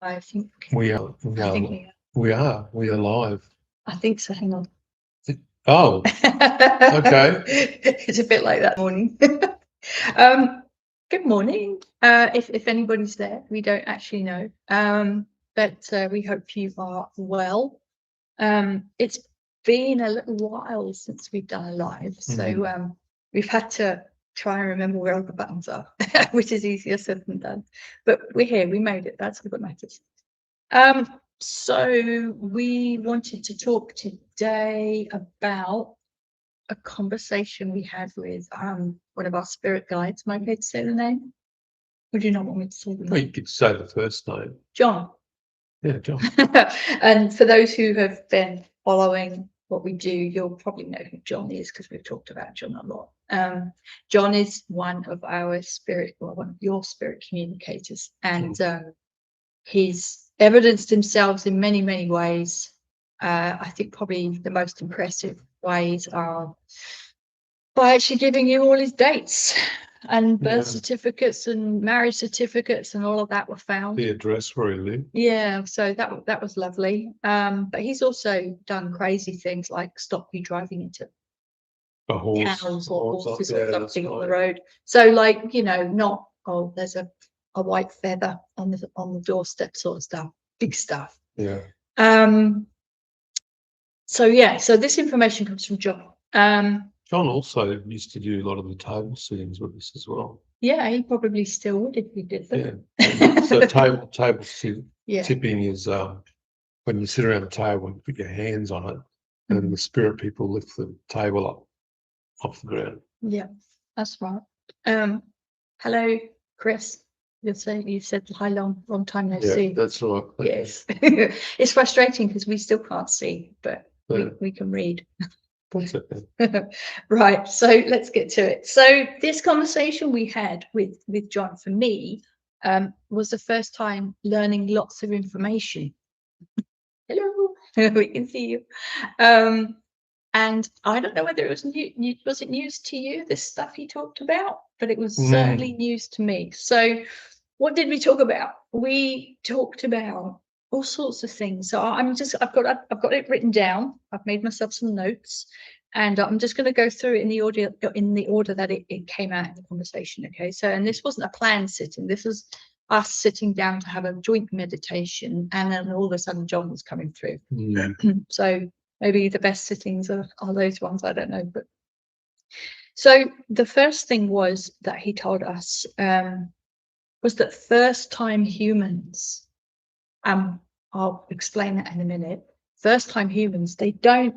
I think We are. I think we are. We are. We are live. I think so. Hang on. Oh, okay. It's a bit like that morning. Good morning. If anybody's there, we don't actually know. But we hope you are well. It's been a little while since we've done a live, so we've had to try and remember where all the buttons are, which is easier said than done. But we're here. We made it. That's all that matters. So we wanted to talk today about a conversation we had with one of our spirit guides. Am I okay to say the name? Or do you not want me to say the name? Well, you could say the first name. John. Yeah, John. And for those who have been following what we do, you'll probably know who John is because we've talked about John a lot. John is one of our spirit, or one of your spirit communicators, and he's evidenced himself in many, many ways. I think probably the most impressive ways are by actually giving you all his dates and birth certificates and marriage certificates and all of that were found. The address where he lived. Yeah, so that was lovely. But he's also done crazy things like stop you driving into A horse, cows or horses yeah, or something on the road. So like, not, oh, there's a white feather on the doorstep sort of stuff. Big stuff. Yeah. So this information comes from John. John also used to do a lot of the table sittings with us as well. Yeah, he probably still would if he did them. Yeah. So table tipping is when you sit around the table and put your hands on it, and the spirit people lift the table up off the ground. Yeah, that's right. Hello, Chris. You said hi, long time no see. Yeah, that's right. Yes. It's frustrating because we still can't see, but we can read. That's it. Right, so let's get to it. So this conversation we had with John, for me, was the first time learning lots of information. Hello, we can see you. And I don't know whether it was new. Was it news to you, this stuff he talked about? But it was certainly news to me. So what did we talk about? We talked about all sorts of things. So I've got it written down. I've made myself some notes, and I'm just going to go through it in the order that it came out in the conversation. Okay. So, and this wasn't a planned sitting. This was us sitting down to have a joint meditation, and then all of a sudden John was coming through. So maybe the best sittings are those ones. I don't know, but so the first thing was that he told us was that first time humans, I'll explain that in a minute. First time humans, they don't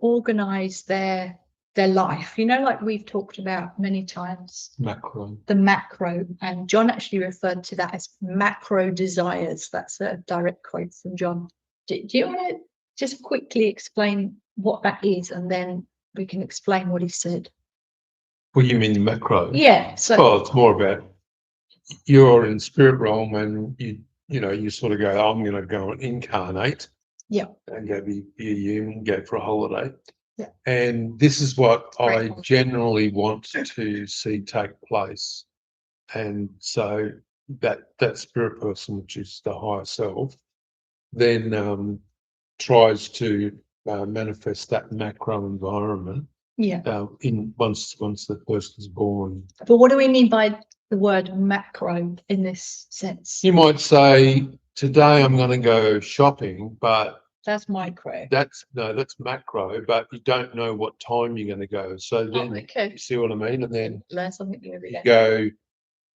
organize their life, like we've talked about many times. The macro, and John actually referred to that as macro desires. That's a direct quote from John. Do you want to just quickly explain what that is, and then we can explain what he said? Well, you mean macro? Yeah. So it's more about you're in spirit realm, and you sort of go, I'm going to go and incarnate. Yeah. And go be a human, go for a holiday. Yeah. And this is what I generally want to see take place. And so that spirit person, which is the higher self, then tries to manifest that macro environment. Yeah. In once the person's born. But what do we mean by the word macro in this sense? You might say, today I'm going to go shopping, but that's micro. That's macro, but you don't know what time you're going to go. So then you see what I mean? And then learn something new every day.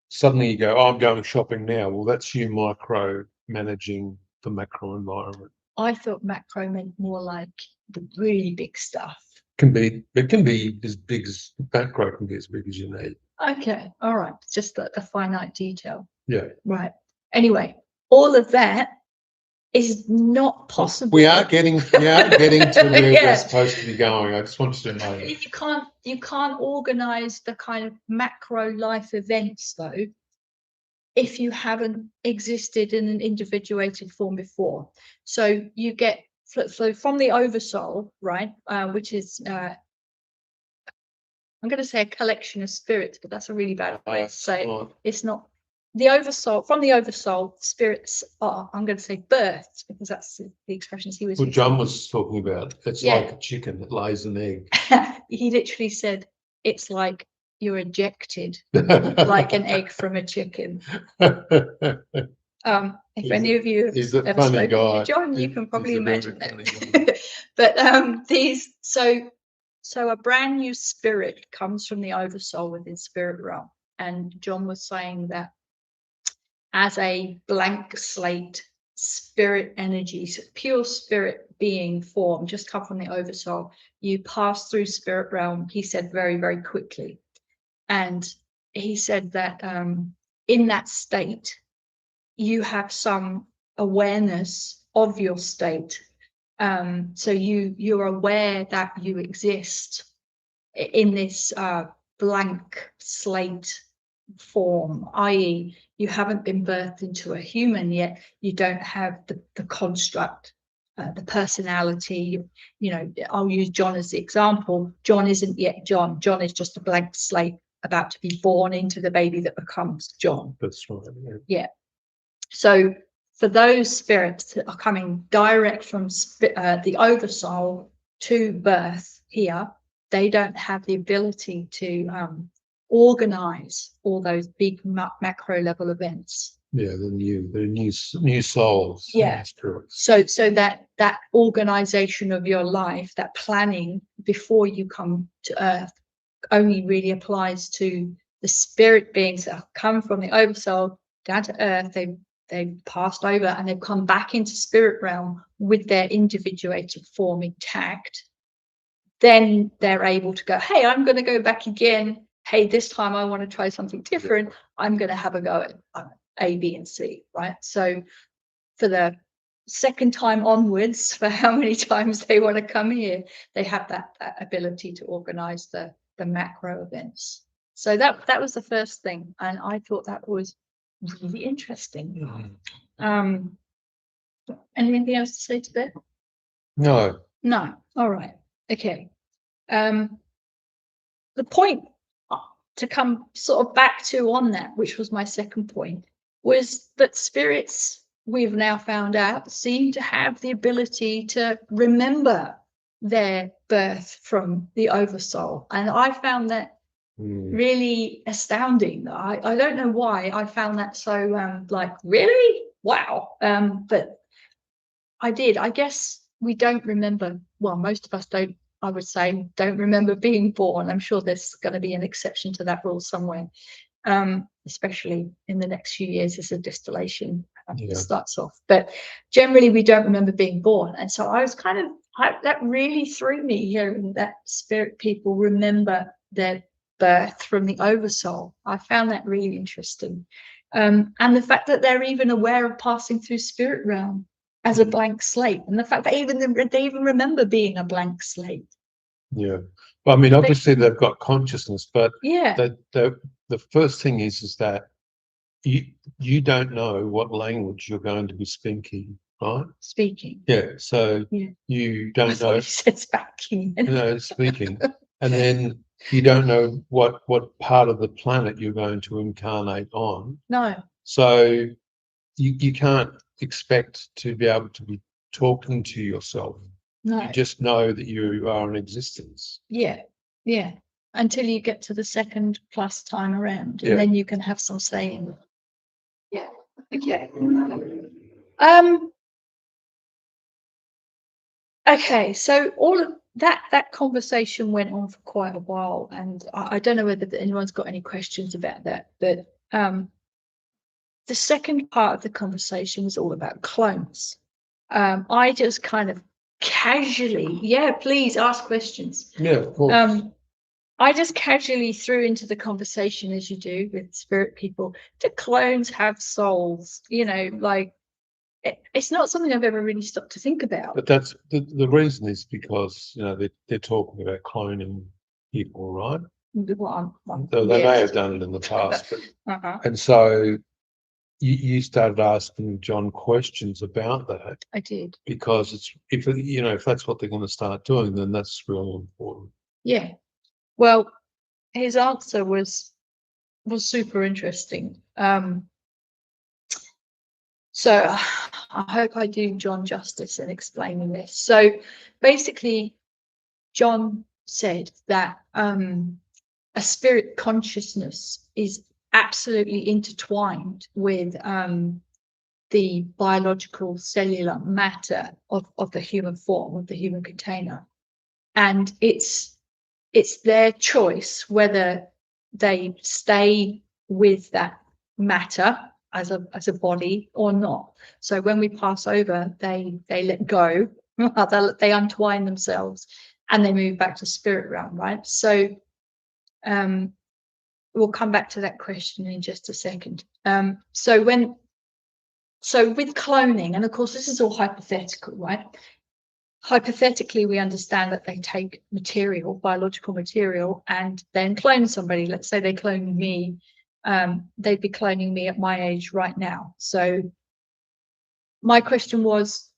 Suddenly you go, I'm going shopping now. Well, that's you micro managing the macro environment. I thought macro meant more like the really big stuff. It can be as big as macro can be as big as you need. Okay, all right. Just the finite detail. Yeah. Right. Anyway, all of that is not possible. We are getting to where we're supposed to be going. I just want you to know. You can't organize the kind of macro life events though if you haven't existed in an individuated form before. So you get from the oversoul, right? Which is I'm going to say a collection of spirits, but that's a really bad way to say it. It's not the oversoul, from the oversoul, spirits are, I'm going to say births, because that's the expressions he was What using. John was talking about, it's like a chicken that lays an egg. He literally said, it's like you're ejected like an egg from a chicken. If any of you he's have a ever funny spoken guy. to John, you can probably He's a very imagine funny that. But these, so a brand new spirit comes from the oversoul within spirit realm, and John was saying that as a blank slate spirit energy, so pure spirit being formed, just come from the oversoul, you pass through spirit realm, he said, very, very quickly. And he said that in that state, you have some awareness of your state. So you're aware that you exist in this blank slate form, i.e., you haven't been birthed into a human yet. You don't have the construct, the personality. You know, I'll use John as the example. John isn't yet John. John is just a blank slate about to be born into the baby that becomes John. That's right. Yeah. So for those spirits that are coming direct from the oversoul to birth here, they don't have the ability to organize all those big macro level events. Yeah, the new souls. Yeah. So that organization of your life, that planning before you come to earth, only really applies to the spirit beings that have come from the oversoul down to earth. They've passed over and they've come back into spirit realm with their individuated form intact. Then they're able to go, hey, I'm going to go back again. Hey, this time I want to try something different. I'm going to have a go at A, B, and C, right? So for the second time onwards, for how many times they want to come here, they have that ability to organize the macro events. So that was the first thing, and I thought that was really interesting. Anything else to say to that? No. All right. Okay. The point to come sort of back to on that, which was my second point, was that spirits, we've now found out, seem to have the ability to remember their birth from the oversoul. And I found that really astounding. I don't know why I found that so like, really? Wow. But I did. I guess we don't remember, well, most of us don't, I would say, don't remember being born. I'm sure there's going to be an exception to that rule somewhere, especially in the next few years as a distillation starts off. But generally, we don't remember being born. And so I was kind of, that really threw me hearing that spirit people remember their birth from the oversoul. I found that really interesting. And the fact that they're even aware of passing through spirit realm as a blank slate, and the fact that they even remember being a blank slate. Yeah, well, I mean, obviously they've got consciousness, but the first thing is that you don't know what language you're going to be speaking, right? Speaking. Yeah, so you don't know. You said speaking. No, speaking, and then you don't know what part of the planet you're going to incarnate on. No. So you can't expect to be able to be talking to yourself. No. You just know that you are in existence. Yeah, yeah. Until you get to the second plus time around, and then you can have some say in it. Yeah. Okay. Okay, so all of that conversation went on for quite a while, and I don't know whether anyone's got any questions about that, but the second part of the conversation was all about clones. I just kind of casually, please ask questions. Yeah, of course. I just casually threw into the conversation, as you do with spirit people, do clones have souls? You know, like it's not something I've ever really stopped to think about. But that's the reason is because, you know, they're talking about cloning people, right? So they may have done it in the past, but and so you started asking John questions about that. I did, because if that's what they're going to start doing, then that's really important. Yeah. Well, his answer was super interesting. So I hope I do John justice in explaining this. So basically, John said that a spirit consciousness is absolutely intertwined with the biological cellular matter of the human form, of the human container. And it's their choice whether they stay with that matter as a body or not. So when we pass over, they let go, they untwine themselves, and they move back to spirit realm, right? So we'll come back to that question in just a second. So with cloning, and of course this is all hypothetical, right? Hypothetically, we understand that they take material, biological material, and then clone somebody. Let's say they clone me. They'd be cloning me at my age right now. So my question was,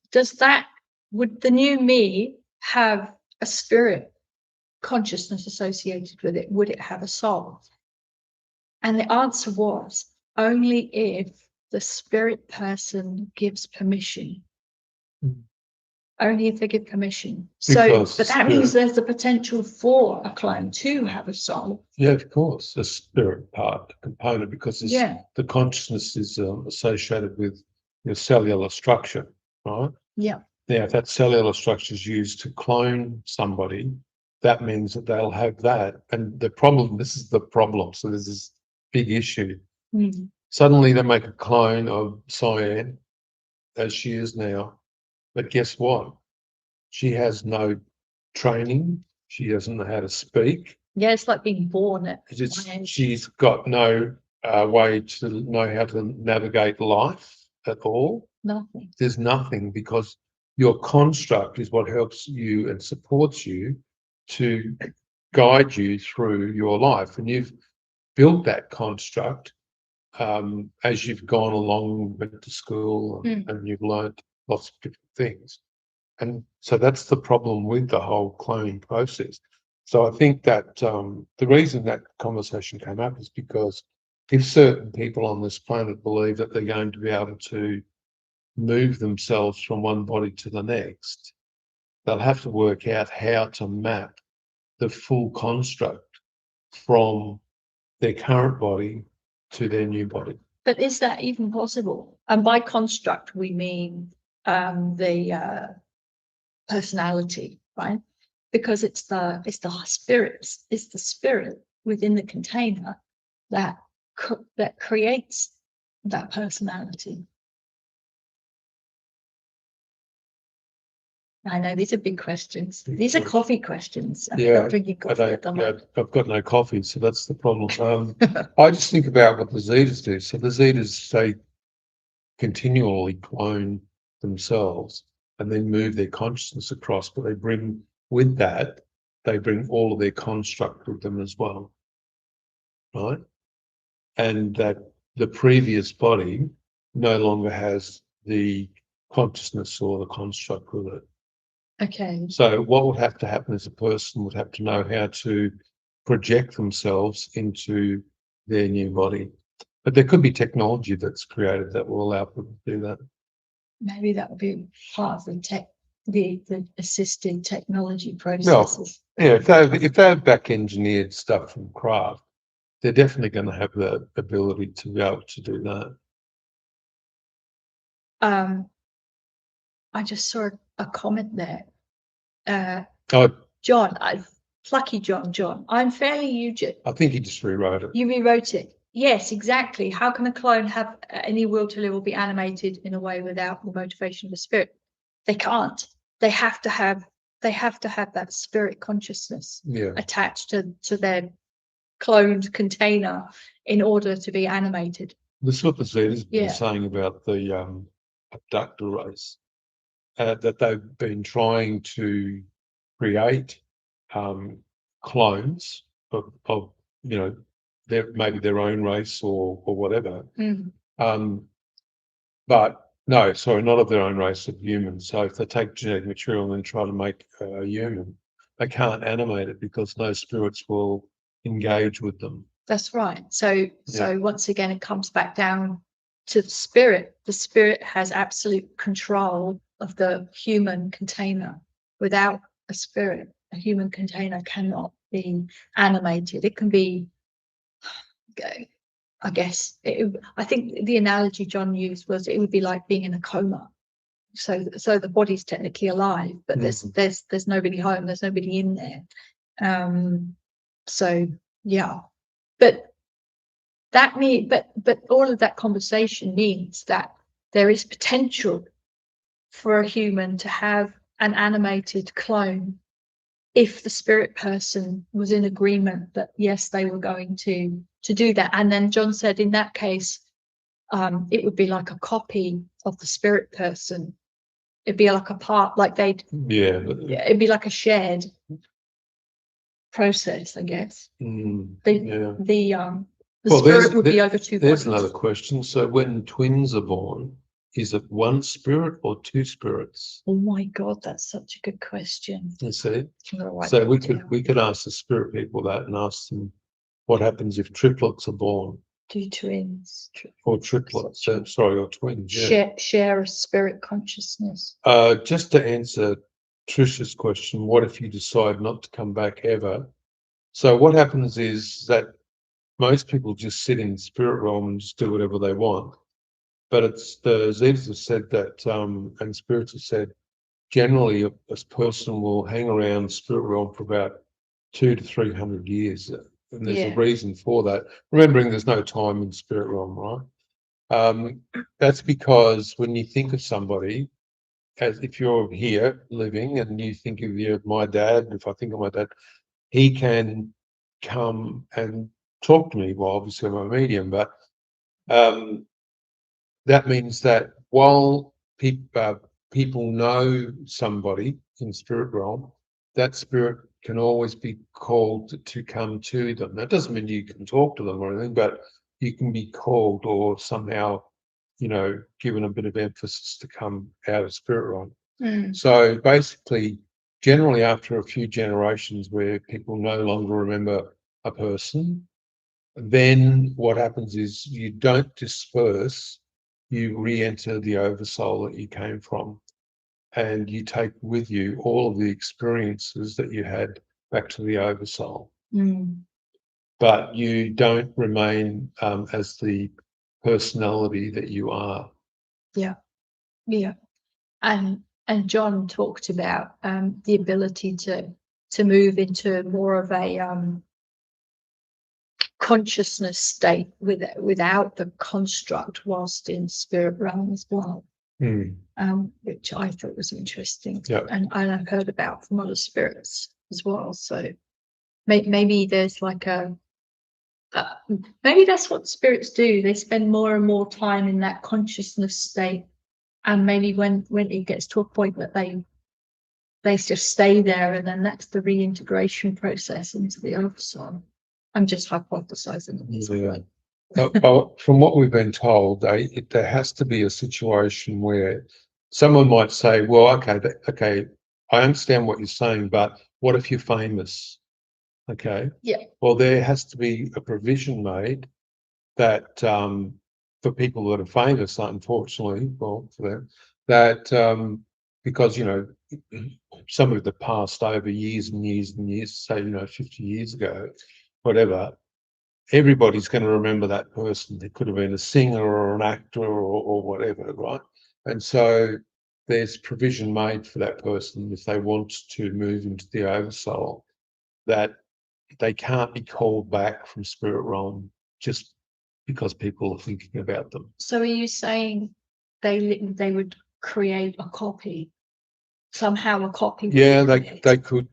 would the new me have a spirit consciousness associated with it? Would it have a soul? And the answer was only if the spirit person gives permission. Only if they give permission. But that means there's the potential for a clone to have a soul. Yeah, of course, a spirit component, because the consciousness is associated with your cellular structure, right? Yeah. Now, if that cellular structure is used to clone somebody, that means that they'll have that. And this is the problem. So there's this big issue. Suddenly they make a clone of Syann, as she is now. But guess what? She has no training. She doesn't know how to speak. Yeah, it's like being born at she's got no way to know how to navigate life at all. Nothing. There's nothing, because your construct is what helps you and supports you to guide you through your life. And you've built that construct as you've gone along, went to school, and you've learned lots of different things. And so that's the problem with the whole cloning process. So I think that the reason that conversation came up is because if certain people on this planet believe that they're going to be able to move themselves from one body to the next, they'll have to work out how to map the full construct from their current body to their new body. But is that even possible? And by construct, we mean the personality, right? Because it's the spirit within the container that creates that personality. I know these are big questions. These are coffee questions. I'm not drinking coffee at the moment. I've got no coffee, so that's the problem. I just think about what the Zetas do. So the Zetas, they continually clone themselves and then move their consciousness across, but they bring all of their construct with them as well, right? And that the previous body no longer has the consciousness or the construct with it. Okay. So what would have to happen is a person would have to know how to project themselves into their new body. But there could be technology that's created that will allow people to do that. Maybe that would be part of the assisted technology processes. Well, yeah, if they've back engineered stuff from craft, they're definitely going to have the ability to be able to do that. I just saw a comment there. John, plucky John. I'm fairly Eugen. I think he just rewrote it. You rewrote it. Yes, exactly. How can a clone have any will to live or be animated in a way without the motivation of the spirit? They can't. They have to have that spirit consciousness attached to their cloned container in order to be animated. This is what the Zeta's been saying about the abductor race, that they've been trying to create clones of maybe their own race or whatever. But no, sorry, not of their own race, of humans. So if they take genetic material and then try to make a human, they can't animate it because no spirits will engage with them. That's right. So once again, it comes back down to the spirit has absolute control of the human container. Without a spirit, a human container cannot be animated. It can be, I guess, I think the analogy John used was it would be like being in a coma. So the body's technically alive, but there's nobody home, there's nobody in there. So yeah, but all of that conversation means that there is potential for a human to have an animated clone if the spirit person was in agreement that yes, they were going to do that. And then John said in that case, it would be like a copy of the spirit person. It'd be like a part, like it'd be like a shared process, I guess. The spirit would be over two bodies. There's another question. So when twins are born, is it one spirit or two spirits? Oh my God, that's such a good question. You see, so we could ask the spirit people that and ask them what happens if triplets are born. Two twins. Or triplets, sorry, or twins. Share a spirit consciousness. Just to answer Trish's question, what if you decide not to come back ever? So what happens is that most people just sit in the spirit realm and just do whatever they want. But it's the Zetas have said that, and spirits have said, generally a person will hang around the spirit realm for about 200 to 300 years. And there's a reason for that. Remembering there's no time in spirit realm, right? That's because when you think of somebody, as if you're here living and you think of my dad, if I think of my dad, he can come and talk to me. Well, obviously I'm a medium, but that means that while people know somebody in spirit realm, that spirit can always be called to come to them. That doesn't mean you can talk to them or anything, but you can be called or somehow, given a bit of emphasis to come out of spirit realm. So basically, generally after a few generations where people no longer remember a person, then what happens is you don't disperse, you re-enter the oversoul that you came from, and you take with you all of the experiences that you had back to the oversoul. But you don't remain as the personality that you are. Yeah. And John talked about the ability to move into more of a consciousness state without the construct whilst in spirit realm as well. Which I thought was interesting. And I've heard about from other spirits as well. So maybe there's like maybe that's what spirits do. They spend more and more time in that consciousness state, and maybe when it gets to a point that they just stay there, and then that's the reintegration process into the oversoul. I'm just hypothesizing at this point. But from what we've been told, there has to be a situation where someone might say, well, okay, I understand what you're saying, but what if you're famous? Okay. Yeah. Well, there has to be a provision made that for people that are famous, unfortunately, well, for them, that because, some of the passed over years and years and years, say, 50 years ago, whatever, everybody's going to remember that person. It could have been a singer or an actor or whatever, right? And so there's provision made for that person if they want to move into the oversoul, that they can't be called back from spirit realm just because people are thinking about them. So are you saying they would create a copy, somehow a copy? Yeah, they could.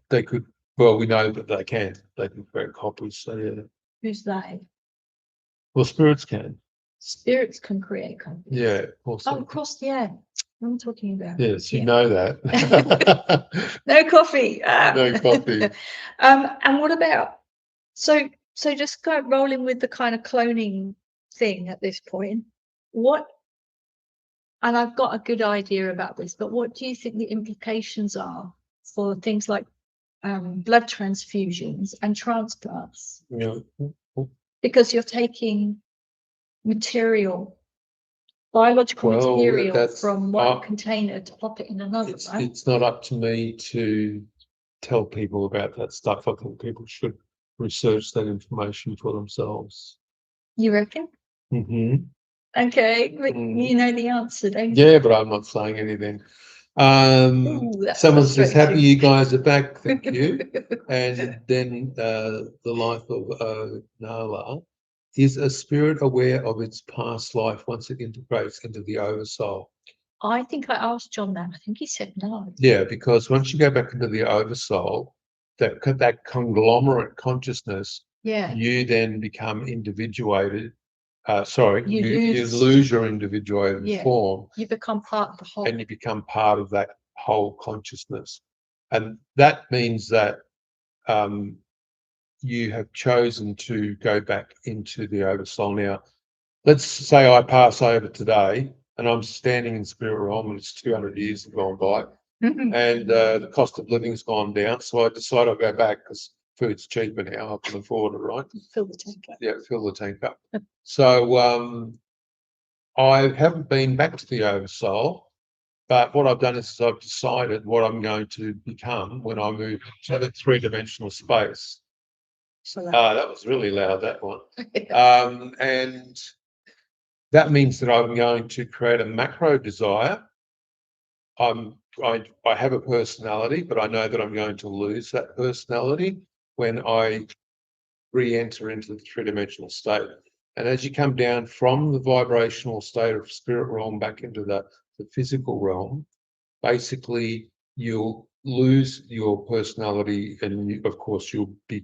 Well, we know that they can create copies. So yeah. Who's they? Well, spirits can. Spirits can create copies. Yeah, of course. Oh, of course, yeah. I'm talking about. Yes, you know that. No coffee. No coffee. And what about so just go rolling with the kind of cloning thing at this point. And I've got a good idea about this, but what do you think the implications are for things like blood transfusions and transplants? Yeah. Because you're taking material biological Well, material that's from one container to pop it in another, right? it's not up to me to tell people about that stuff. I think people should research that information for themselves. You reckon? Mm-hmm. Okay, but you know the answer, don't you? Yeah, but I'm not saying anything. Ooh, that's Someone says, "Happy frustrating. you guys are back." Thank you. And then the life of Nala. Is a spirit aware of its past life once it integrates into the oversoul? I think I asked John that. I think he said no. Yeah, because once you go back into the oversoul, that conglomerate consciousness, Yeah, you then become individuated. Sorry, You you lose- lose your individuated Yeah. form, you become part of the whole. and you become part of that whole consciousness. And that means that you have chosen to go back into the oversoul. Now, let's say I pass over today and I'm standing in spirit realm and it's 200 years have gone by and the cost of living's gone down. So I decide I'll go back because food's cheaper now. I can afford it, right? Fill the tank up. Yeah, fill the tank up. So I haven't been back to the oversoul, but what I've done is I've decided what I'm going to become when I move to the three-dimensional space. So That was really loud, that one. And that means that I'm going to create a macro desire. I have a personality, but I know that I'm going to lose that personality when I re-enter into the three-dimensional state. And as you come down from the vibrational state of spirit realm back into the physical realm, basically you'll lose your personality, and of course you'll be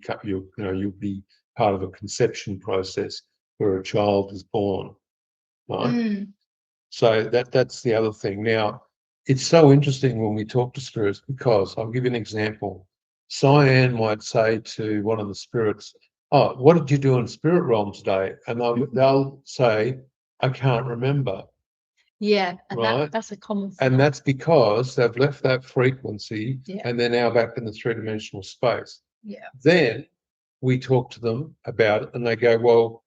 part of a conception process where a child is born, right? So that's the other thing. Now, it's so interesting when we talk to spirits because I'll give you an example. Syann might say to one of the spirits, "Oh, what did you do in spirit realm today?" And they'll say, "I can't remember." Yeah, and Right. that's a common. And that's because they've left that frequency Yeah. and they're now back in the three-dimensional space. Yeah. Then we talk to them about it and they go, "Well,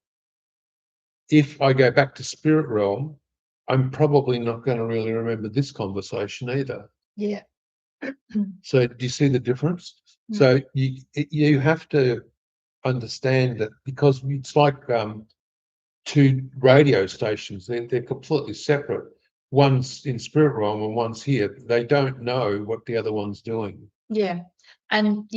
if I go back to spirit realm, I'm probably not going to really remember this conversation either." Yeah. So do you see the difference? So you have to understand that because it's like two radio stations, they're completely separate. One's in spirit realm and one's here. They don't know what the other one's doing. Yeah. And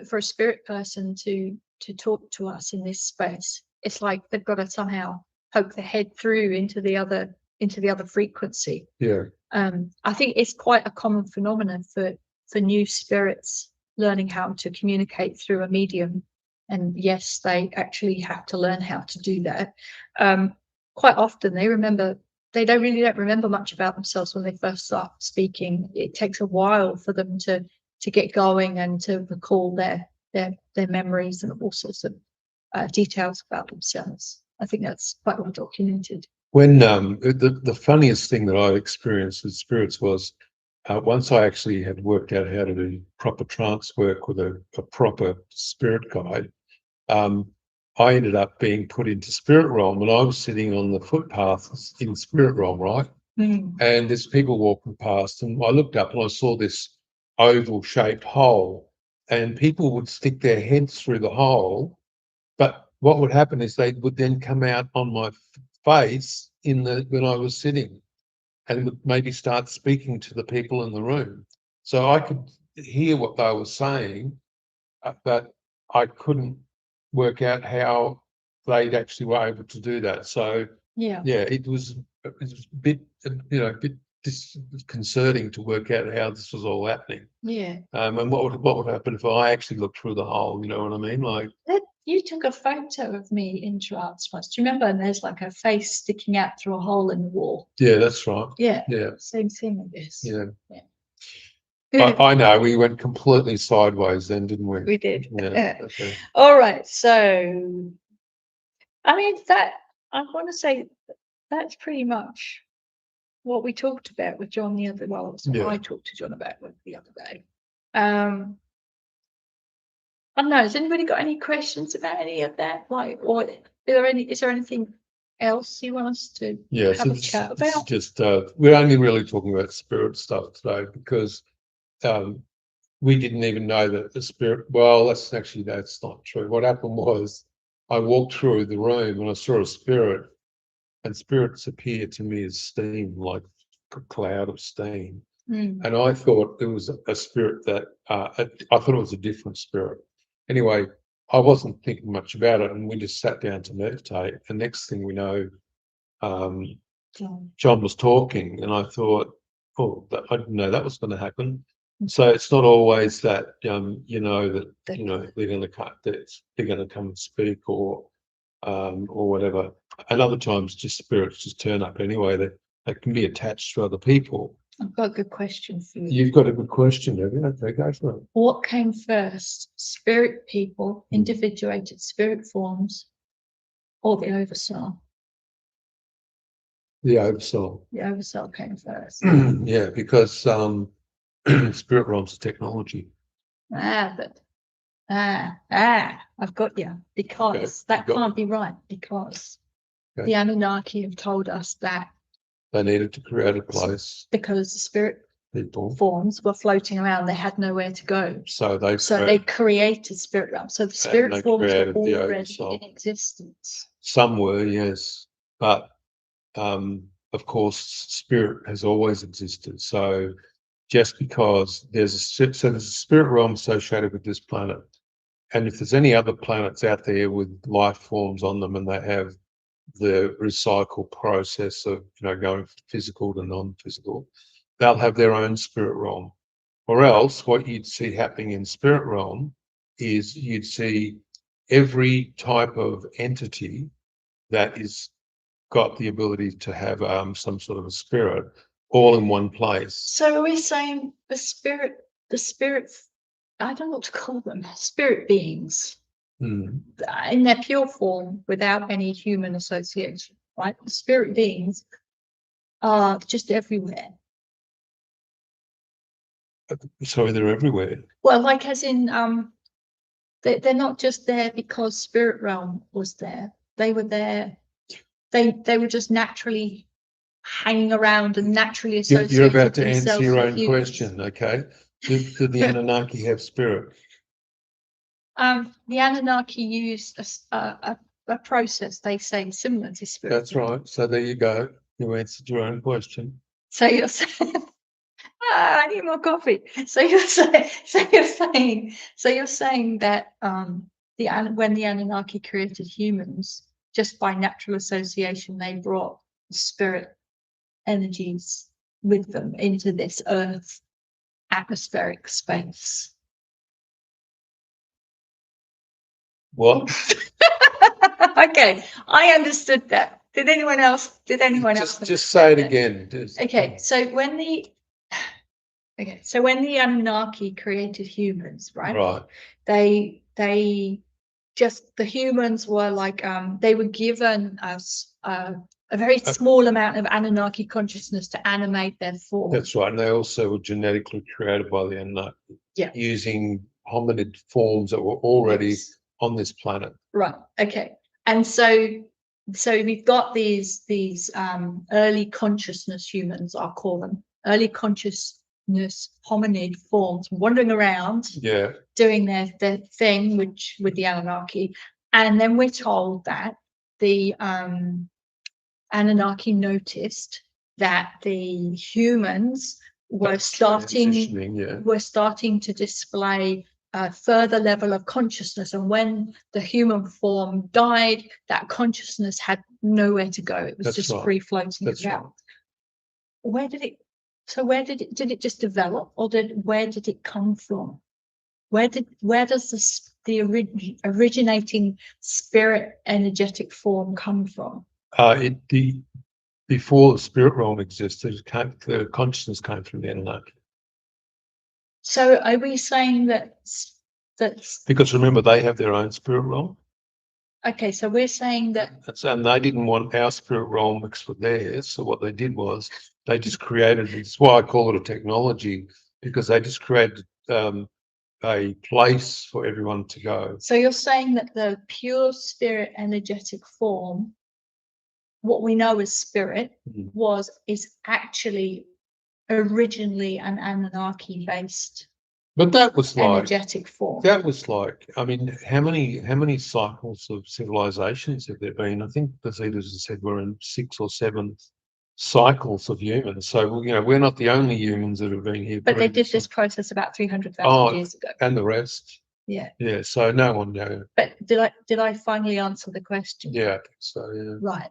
for a spirit person to talk to us in this space, it's like they've got to somehow poke their head through into the other frequency. Yeah. I think it's quite a common phenomenon for new spirits learning how to communicate through a medium. And yes, they actually have to learn how to do that. Quite often they don't remember much about themselves when they first start speaking. It takes a while for them to get going and to recall their memories and all sorts of details about themselves. I think that's quite well documented. When the funniest thing that I experienced with spirits was once I actually had worked out how to do proper trance work with a proper spirit guide, I ended up being put into spirit realm and I was sitting on the footpath in spirit realm, right? And there's people walking past and I looked up and I saw this oval shaped hole and people would stick their heads through the hole, but what would happen is they would then come out on my face when I was sitting and would maybe start speaking to the people in the room. So I could hear what they were saying, but I couldn't work out how they actually were able to do that. So Yeah. it was a bit, a bit disconcerting to work out how this was all happening. Yeah. And what would happen if I actually looked through the hole? You know what I mean? Like, you took a photo of me in trance once. Do you remember? And there's like a face sticking out through a hole in the wall. Yeah, that's right. Yeah. Yeah. Same thing with this. Yeah. I know we went completely sideways then, didn't we? We did. Yeah. Okay. All right. So, I mean, I want to say that's pretty much what we talked about with John the other. Well, it's what I talked to John about the other day. I don't know. Has anybody got any questions about any of that? Like, or is there anything else you want us to Yeah, have a chat this is about? just we're only really talking about spirit stuff today because we didn't even know that the spirit. Well, that's not true. What happened was I walked through the room and I saw a spirit, and spirits appear to me as steam, like a cloud of steam. Mm. And I thought it was a spirit that I thought it was a different spirit. Anyway, I wasn't thinking much about it, and we just sat down to meditate. The next thing we know, John was talking, and I thought, oh, I didn't know that was going to happen. So it's not always that that they're going to come and speak or whatever. And other times, just spirits just turn up anyway. They can be attached to other people. I've got a good question for you. You've got a good question, have you? Okay, go for it. What came first, spirit people, individuated spirit forms, or the oversoul? The oversoul. The oversoul came first. Yeah, because spirit realms are technology. I've got you. Because that can't be right, because the Anunnaki have told us that they needed to create a place because the spirit people forms were floating around, they had nowhere to go. So they created spirit realms. So the spirit forms were already in existence. Some were, yes, but of course, spirit has always existed. So just because there's a spirit realm associated with this planet, and if there's any other planets out there with life forms on them, and they have the recycle process of going from physical to non-physical, they'll have their own spirit realm. Or else what you'd see happening in spirit realm is you'd see every type of entity that is got the ability to have some sort of a spirit all in one place. So are we saying the spirit, I don't know what to call them, spirit beings, in their pure form without any human association, right? The spirit beings are just everywhere. So they're everywhere. Well, like as in they're not just there because spirit realm was there. They were there. They were just naturally hanging around and naturally associated. You're about to answer your own question, okay? Did the Anunnaki have spirit? The Anunnaki used a process, they say, similar to spirit. That's right. So there you go. You answered your own question. So you're saying, I need more coffee. So you're saying that when the Anunnaki created humans, just by natural association, they brought spirit energies with them into this Earth atmospheric space. What? Okay, I understood that. Did anyone else? Just say it again. Okay, so when the Anunnaki created humans, right? Right. They just, the humans were like they were given us a very small amount of Anunnaki consciousness to animate their form. That's right. And they also were genetically created by the Anunnaki. Yeah. Using hominid forms that were already on this planet. Right. Okay. And so we've got these early consciousness humans, I'll call them early consciousness hominid forms, wandering around, doing their thing, which with the Anunnaki. And then we're told that the Anunnaki noticed that the humans were starting to display a further level of consciousness, and when the human form died, that consciousness had nowhere to go. It was just free floating around. Where did it just develop, or where did it come from? Where does the originating spirit energetic form come from? Before the spirit realm existed, the consciousness came from the Anunnaki. So are we saying that's because remember, they have their own spirit realm. Okay, so we're saying that, and they didn't want our spirit realm mixed with theirs. So what they did was they just created. It's why I call it a technology, because they just created a place for everyone to go. So you're saying that the pure spirit energetic form what we know as spirit Mm. is actually originally an Anunnaki based But that was like, energetic form. I mean, how many cycles of civilizations have there been? I think the Zetas have said we're in 6 or 7 cycles of humans. So, you know, we're not the only humans that have been here. But they did previously. this process about 300,000 years ago. And the rest. Yeah. Yeah. So no one knows. But did I finally answer the question? Yeah, I think so. Yeah. Right.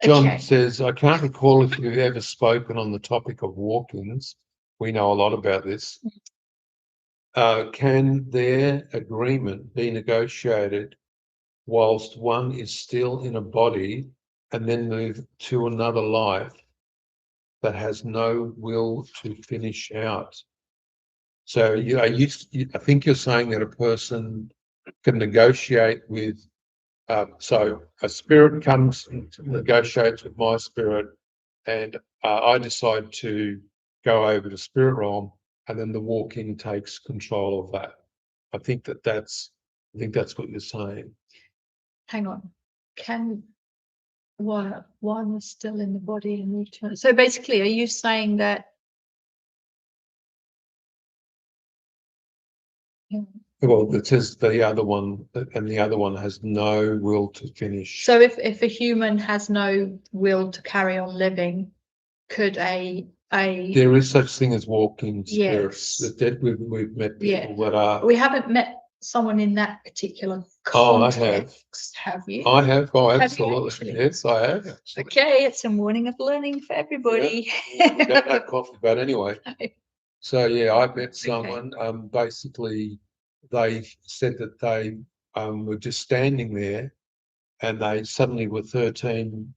John Okay. says, I can't recall if you've ever spoken on the topic of walk-ins. We know a lot about this. Can their agreement be negotiated whilst one is still in a body and then move to another life that has no will to finish out? So I think you're saying that a person can negotiate with, so a spirit comes and negotiates with my spirit, and I decide to go over to spirit realm, and then the walk-in takes control of that. I think that's what you're saying. Hang on. Can one is still in the body and return? So basically, are you saying that? Well, it says the other one, and the other one has no will to finish. So if a human has no will to carry on living, could there is such thing as walking spirits. Yes. That we've met people that are. We haven't met someone in that particular Oh, context. Have you? I have. Oh, Have you absolutely. actually? Yes, I have. Actually. Okay, it's a morning of learning for everybody. Yeah. We don't have coffee, but anyway. No. So yeah, I met someone. Basically, they said that they were just standing there, and they suddenly were 13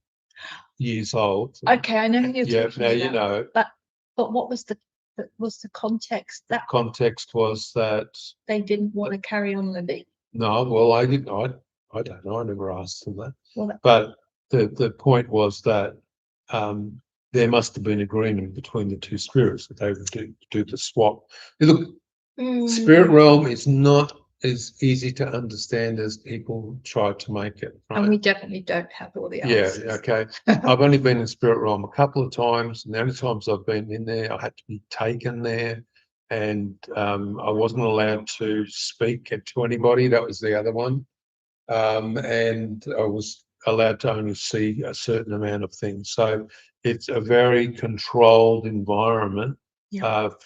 years old. Okay, I know who you're Yeah, talking now about. you know. But what was the context? That context was that they didn't want to carry on living. No, well, I didn't. I don't know. I never asked them that. Well, But the point was that there must have been agreement between the two spirits that they would do the swap. Look, spirit realm is not as easy to understand as people try to make it. Right? And we definitely don't have all the answers. Yeah, okay. I've only been in spirit realm a couple of times, and the only times I've been in there, I had to be taken there, and I wasn't allowed to speak to anybody. That was the other one. And I was allowed to only see a certain amount of things. So it's a very controlled environment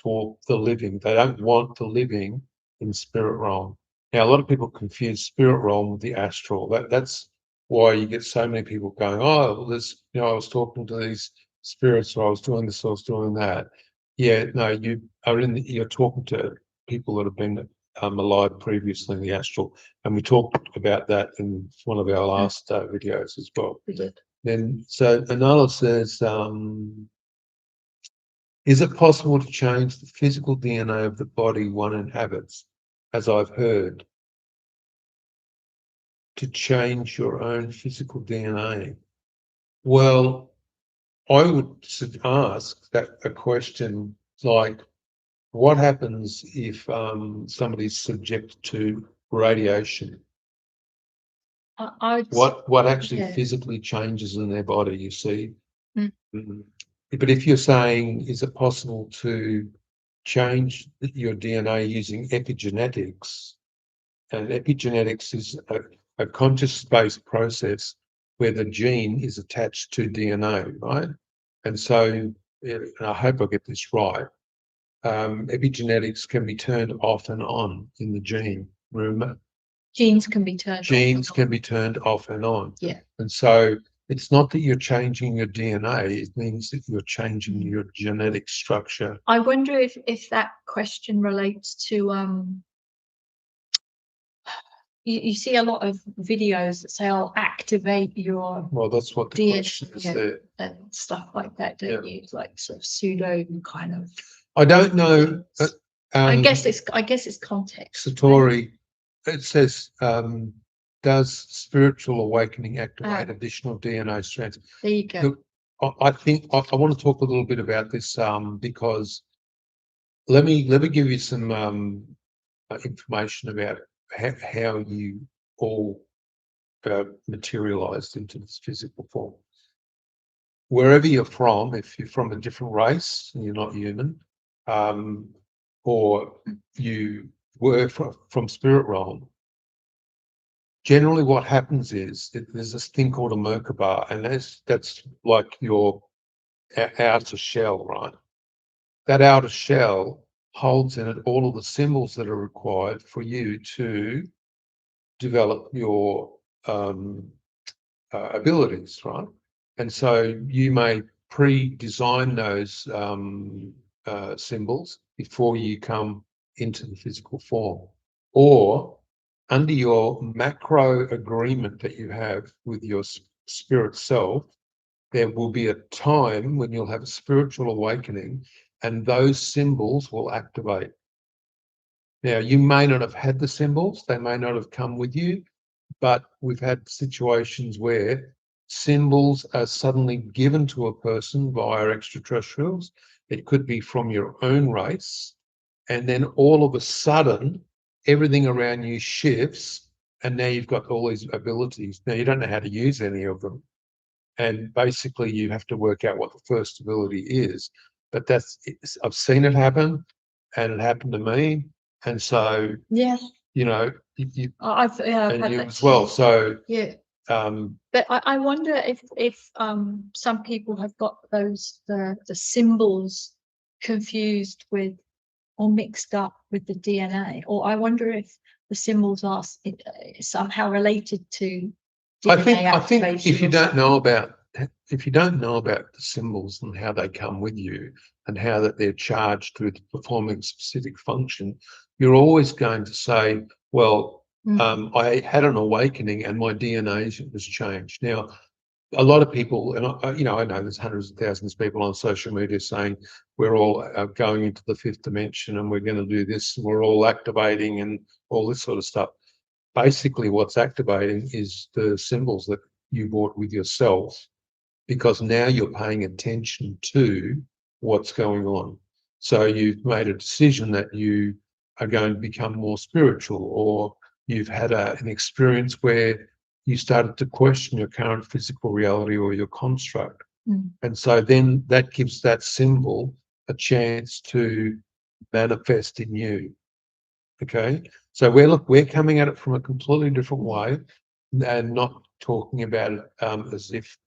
for the living. They don't want the living in spirit realm. Now, a lot of people confuse spirit realm with the astral. That's why you get so many people going, oh, well, there's, you know, I was talking to these spirits, or I was doing this, or I was doing that. Yeah, no, you're talking to people that have been alive previously in the astral, and we talked about that in one of our last videos as well. We did. Then, so Anala says, is it possible to change the physical DNA of the body one inhabits, as I've heard, to change your own physical DNA? Well, I would ask that a question like, what happens if somebody's subject to radiation? What actually physically changes in their body, you see? But if you're saying, is it possible to change your DNA using epigenetics? And epigenetics is a conscious-based process where the gene is attached to DNA, right? And so, and I hope I get this right, epigenetics can be turned off and on in the gene. Remember? Genes can be turned off and on. Yeah. And so it's not that you're changing your DNA, it means that you're changing your genetic structure. I wonder if that question relates to you see a lot of videos that say, I'll activate your that's what the question is there. And stuff like that, don't you? Like sort of pseudo kind of. I don't know. I guess it's context. Satori, it says, does spiritual awakening activate additional DNA strands? There you go. Look, I think I want to talk a little bit about this because let me give you some information about how you all materialized into this physical form. Wherever you're from, if you're from a different race and you're not human, or you were from spirit realm, generally what happens is there's this thing called a Merkaba, and that's like your outer shell, right? That outer shell holds in it all of the symbols that are required for you to develop your abilities, right? And so you may pre-design those symbols before you come into the physical form, or under your macro agreement that you have with your spirit self, there will be a time when you'll have a spiritual awakening and those symbols will activate. Now, you may not have had the symbols, they may not have come with you, but we've had situations where symbols are suddenly given to a person via extraterrestrials. It could be from your own race. And then all of a sudden, everything around you shifts. And now you've got all these abilities. Now, you don't know how to use any of them. And basically, you have to work out what the first ability is. But I've seen it happen, and it happened to me. And so, yeah, you know, I've and had you that as well. too. So, Yeah. um, But I wonder if some people have got those the symbols confused with or mixed up with the DNA, or I wonder if the symbols are somehow related to DNA I think if you or don't know something. about the symbols and how they come with you and how that they're charged with performing a specific function, you're always going to say, well, I had an awakening and my DNA was changed. Now, a lot of people, and I know there's hundreds of thousands of people on social media saying we're all going into the fifth dimension and we're going to do this, and we're all activating and all this sort of stuff. Basically, what's activating is the symbols that you brought with yourself, because now you're paying attention to what's going on. So you've made a decision that you are going to become more spiritual, or you've had an experience where you started to question your current physical reality or your construct. And so then that gives that symbol a chance to manifest in you. Okay. So we're coming at it from a completely different way and not talking about it as if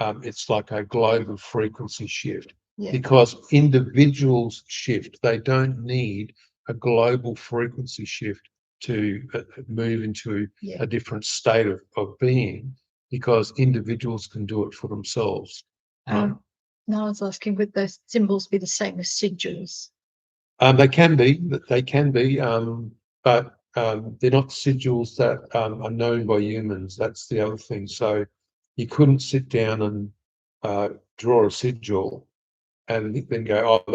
it's like a global frequency shift. Yeah. Because individuals shift. They don't need a global frequency shift to move into a different state of being, because individuals can do it for themselves. Now I was asking, would those symbols be the same as sigils? They can be, but they're not sigils that are known by humans. That's the other thing. So you couldn't sit down and draw a sigil and then go, oh,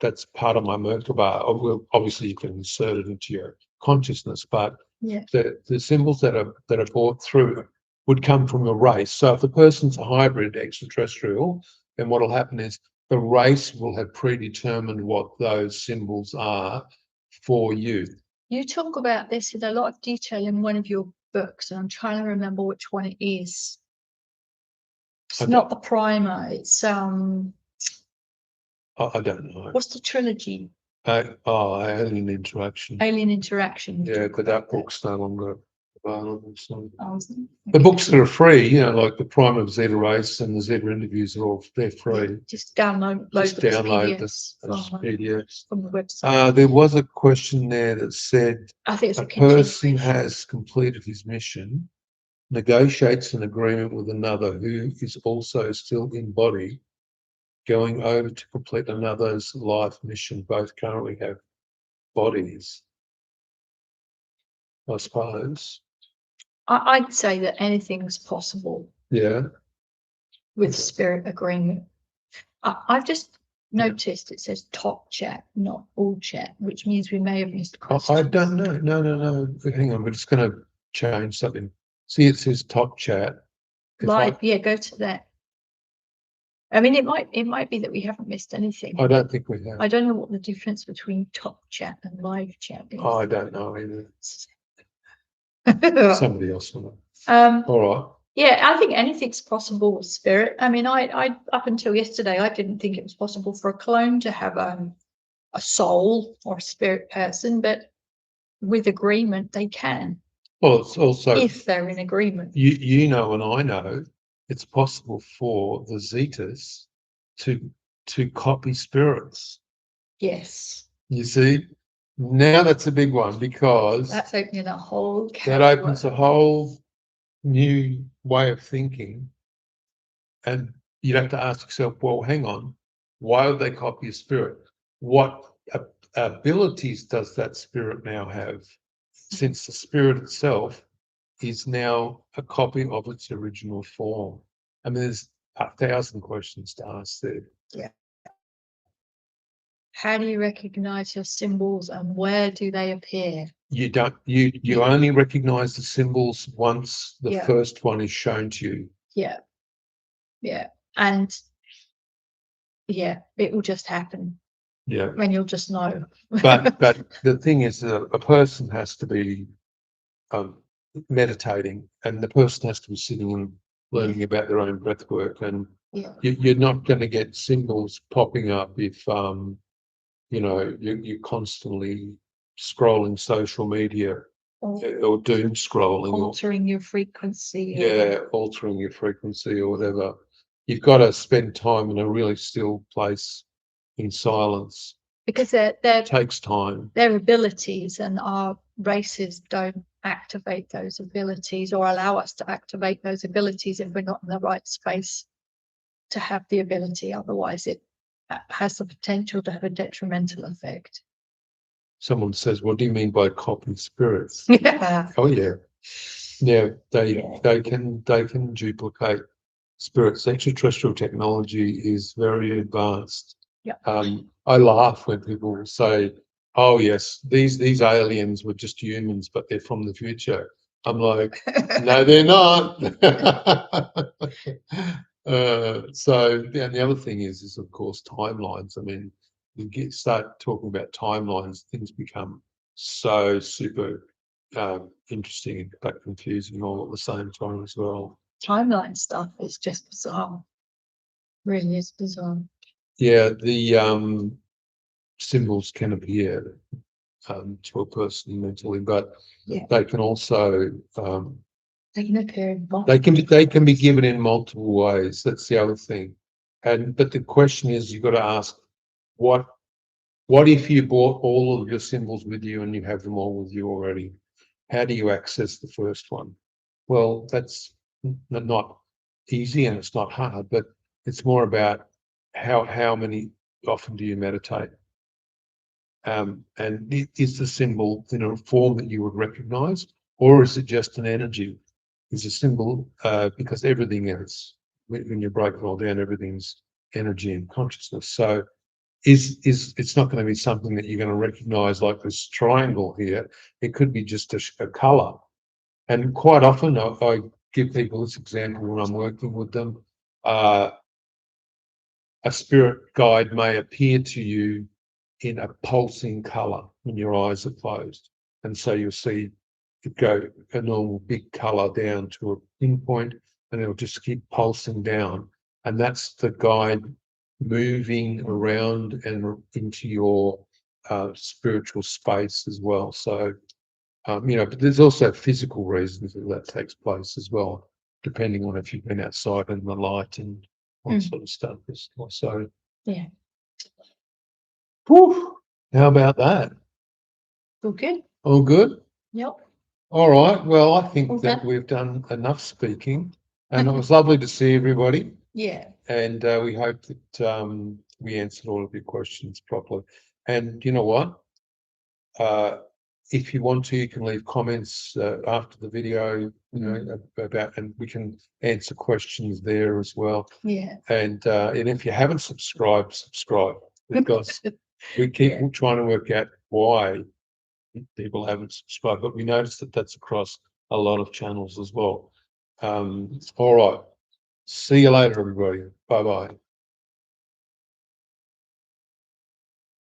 that's part of my Merkaba. Well, obviously, you can insert it into your consciousness, but the symbols that are brought through would come from a race. So if the person's a hybrid extraterrestrial, then what will happen is the race will have predetermined what those symbols are for you. You talk about this in a lot of detail in one of your books, and I'm trying to remember which one it is. It's not the primer. It's I don't know. What's the trilogy? Alien Interaction. Alien Interaction. Yeah, but that book's no longer available. So. Oh, The books that are free, like the Prime of Zeta Race and the Zeta interviews they're free. Yeah, just download those PDFs PDFs. from the website. There was a question there that said, I think it's a person has completed his mission, negotiates an agreement with another who is also still in body, going over to complete another's life mission. Both currently have bodies, I suppose. I'd say that anything's possible. Yeah. With spirit agreement. I've just noticed it says top chat, not all chat, which means we may have missed questions. I don't know. No. Hang on, we're just going to change something. See, it says top chat. Live, go to that. I mean, it might be that we haven't missed anything. I don't think we have. I don't know what the difference between top chat and live chat is. I don't know either. Somebody else will know. All right. Yeah, I think anything's possible with spirit. I mean, I up until yesterday, I didn't think it was possible for a clone to have a soul or a spirit person, but with agreement, they can. Well, it's also, if they're in agreement. You know, and I know it's possible for the Zetas to copy spirits. Yes. You see, now that's a big one, because That's opening a whole that opens a whole new way of thinking. And you'd have to ask yourself, well, hang on, why would they copy a spirit? What abilities does that spirit now have? Since the spirit itself is now a copy of its original form. I mean, there's 1,000 questions to ask there. Yeah. How do you recognize your symbols and where do they appear? You don't, you only recognize the symbols once the Yeah. first one is shown to you. Yeah. Yeah. And yeah, it will just happen. Yeah. And you'll just know. But the thing is, a person has to be meditating, and the person has to be sitting and learning about their own breath work, and you're not going to get symbols popping up if you know, you're constantly scrolling social media or doom scrolling, altering your frequency. Altering your frequency or whatever. You've got to spend time in a really still place in silence, because they're takes time. Their abilities, and our races don't activate those abilities or allow us to activate those abilities if we're not in the right space to have the ability. Otherwise, it has the potential to have a detrimental effect. Someone says, what do you mean by copy spirits? Yeah. Oh yeah. Yeah, they can duplicate spirits. Extraterrestrial technology is very advanced. Yeah. I laugh when people say, oh yes, these aliens were just humans, but they're from the future. I'm like, no, they're not. So and the other thing is of course timelines. I mean, you start talking about timelines, things become so super interesting but confusing all at the same time as well. Timeline stuff is just bizarre. Really is bizarre. Yeah, the symbols can appear to a person mentally, but they can also they can appear in they can be given in multiple ways. That's the other thing. But the question is, you've got to ask, what if you brought all of your symbols with you and you have them all with you already? How do you access the first one? Well, that's not easy and it's not hard, but it's more about how often do you meditate? And is the symbol in a form that you would recognize, or is it just an energy? Is a symbol because everything else, when you break it all down, everything's energy and consciousness. So it's not going to be something that you're going to recognize like this triangle here. It could be just a color. And quite often I give people this example when I'm working with them. A spirit guide may appear to you in a pulsing color when your eyes are closed. And so you'll see it go a normal big color down to a pinpoint, and it'll just keep pulsing down. And that's the guide moving around and into your spiritual space as well. So, you know, but there's also physical reasons that takes place as well, depending on if you've been outside in the light and what sort of stuff. So, yeah. Whew, how about that? All good. All good? Yep. All right. Well, I think that we've done enough speaking, and it was lovely to see everybody. Yeah. And we hope that we answered all of your questions properly. And you know what? If you want to, you can leave comments after the video, you know, about, and we can answer questions there as well. Yeah. And if you haven't subscribed, subscribe, because we keep trying to work out why people haven't subscribed, but we noticed that that's across a lot of channels as well. All right. See you later, everybody. Bye-bye.